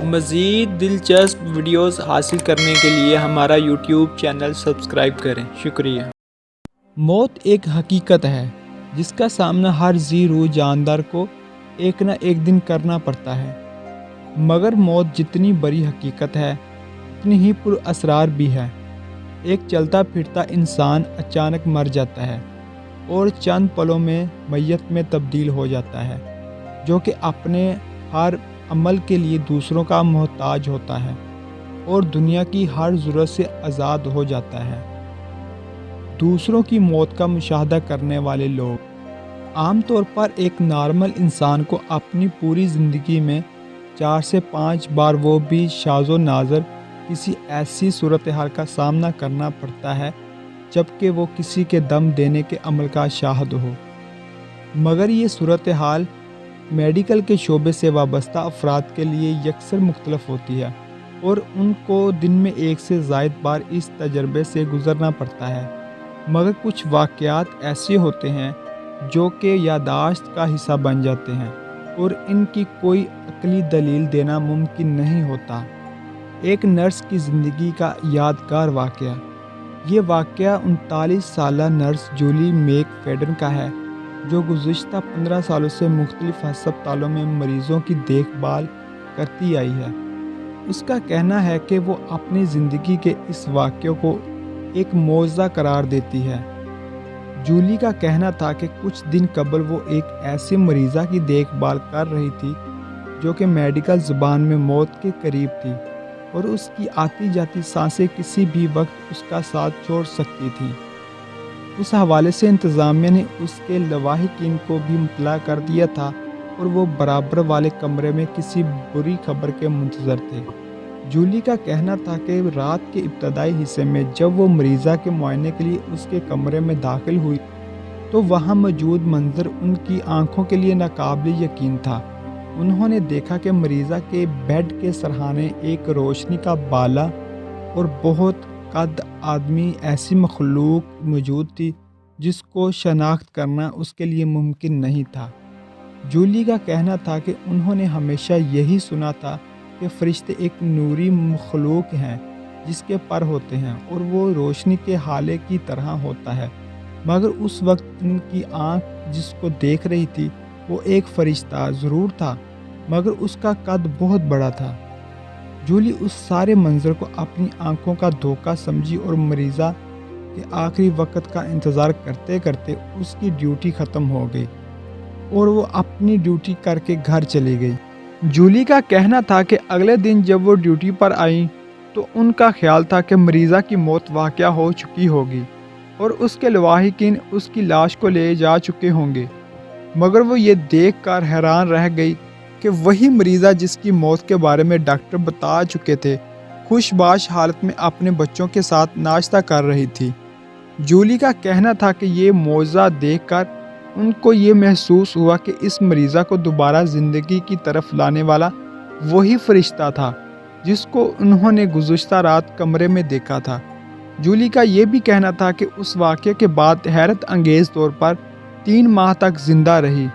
مزید دلچسپ ویڈیوز حاصل کرنے کے لیے ہمارا یوٹیوب چینل سبسکرائب کریں۔ شکریہ۔ موت ایک حقیقت ہے جس کا سامنا ہر ذی روح جاندار کو ایک نہ ایک دن کرنا پڑتا ہے، مگر موت جتنی بڑی حقیقت ہے اتنی ہی پر اسرار بھی ہے۔ ایک چلتا پھرتا انسان اچانک مر جاتا ہے اور چند پلوں میں میت میں تبدیل ہو جاتا ہے، جو کہ اپنے ہر عمل کے لیے دوسروں کا محتاج ہوتا ہے اور دنیا کی ہر ضرورت سے آزاد ہو جاتا ہے۔ دوسروں کی موت کا مشاہدہ کرنے والے لوگ عام طور پر ایک نارمل انسان کو اپنی پوری زندگی میں 4 سے 5 بار، وہ بھی شاذ و نادر، کسی ایسی صورتحال کا سامنا کرنا پڑتا ہے جبکہ وہ کسی کے دم دینے کے عمل کا شاہد ہو۔ مگر یہ صورتحال میڈیکل کے شعبے سے وابستہ افراد کے لیے یکسر مختلف ہوتی ہے اور ان کو دن میں 1 سے زائد بار اس تجربے سے گزرنا پڑتا ہے۔ مگر کچھ واقعات ایسے ہوتے ہیں جو کہ یادداشت کا حصہ بن جاتے ہیں اور ان کی کوئی عقلی دلیل دینا ممکن نہیں ہوتا۔ ایک نرس کی زندگی کا یادگار واقعہ۔ یہ واقعہ 39 سالہ نرس جولی میک فیڈن کا ہے، جو گزشتہ 15 سالوں سے مختلف ہسپتالوں میں مریضوں کی دیکھ بھال کرتی آئی ہے۔ اس کا کہنا ہے کہ وہ اپنی زندگی کے اس واقعے کو ایک معجزہ قرار دیتی ہے۔ جولی کا کہنا تھا کہ کچھ دن قبل وہ ایک ایسی مریضہ کی دیکھ بھال کر رہی تھی جو کہ میڈیکل زبان میں موت کے قریب تھی اور اس کی آتی جاتی سانسیں کسی بھی وقت اس کا ساتھ چھوڑ سکتی تھیں۔ اس حوالے سے انتظامیہ نے اس کے لواحقین کو بھی مطلع کر دیا تھا اور وہ برابر والے کمرے میں کسی بری خبر کے منتظر تھے۔ جولی کا کہنا تھا کہ رات کے ابتدائی حصے میں جب وہ مریضہ کے معائنے کے لیے اس کے کمرے میں داخل ہوئی تو وہاں موجود منظر ان کی آنکھوں کے لیے ناقابل یقین تھا۔ انہوں نے دیکھا کہ مریضہ کے بیڈ کے سرہانے ایک روشنی کا بالا اور بہت قد آدمی ایسی مخلوق موجود تھی جس کو شناخت کرنا اس کے لیے ممکن نہیں تھا۔ جولی کا کہنا تھا کہ انہوں نے ہمیشہ یہی سنا تھا کہ فرشتے ایک نوری مخلوق ہیں جس کے پر ہوتے ہیں اور وہ روشنی کے ہالے کی طرح ہوتا ہے، مگر اس وقت ان کی آنکھ جس کو دیکھ رہی تھی وہ ایک فرشتہ ضرور تھا، مگر اس کا قد بہت بڑا تھا۔ جولی اس سارے منظر کو اپنی آنکھوں کا دھوکہ سمجھی اور مریضہ کے آخری وقت کا انتظار کرتے کرتے اس کی ڈیوٹی ختم ہو گئی اور وہ اپنی ڈیوٹی کر کے گھر چلی گئی۔ جولی کا کہنا تھا کہ اگلے دن جب وہ ڈیوٹی پر آئیں تو ان کا خیال تھا کہ مریضہ کی موت واقع ہو چکی ہوگی اور اس کے لواحقین اس کی لاش کو لے جا چکے ہوں گے، مگر وہ یہ دیکھ کر حیران رہ گئی کہ وہی مریضہ جس کی موت کے بارے میں ڈاکٹر بتا چکے تھے خوش باش حالت میں اپنے بچوں کے ساتھ ناشتہ کر رہی تھی۔ جولی کا کہنا تھا کہ یہ معجزہ دیکھ کر ان کو یہ محسوس ہوا کہ اس مریضہ کو دوبارہ زندگی کی طرف لانے والا وہی فرشتہ تھا جس کو انہوں نے گزشتہ رات کمرے میں دیکھا تھا۔ جولی کا یہ بھی کہنا تھا کہ اس واقعے کے بعد حیرت انگیز طور پر 3 ماہ تک زندہ رہی،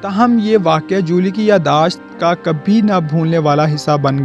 تاہم یہ واقعہ جولی کی یادداشت کا کبھی نہ بھولنے والا حصہ بن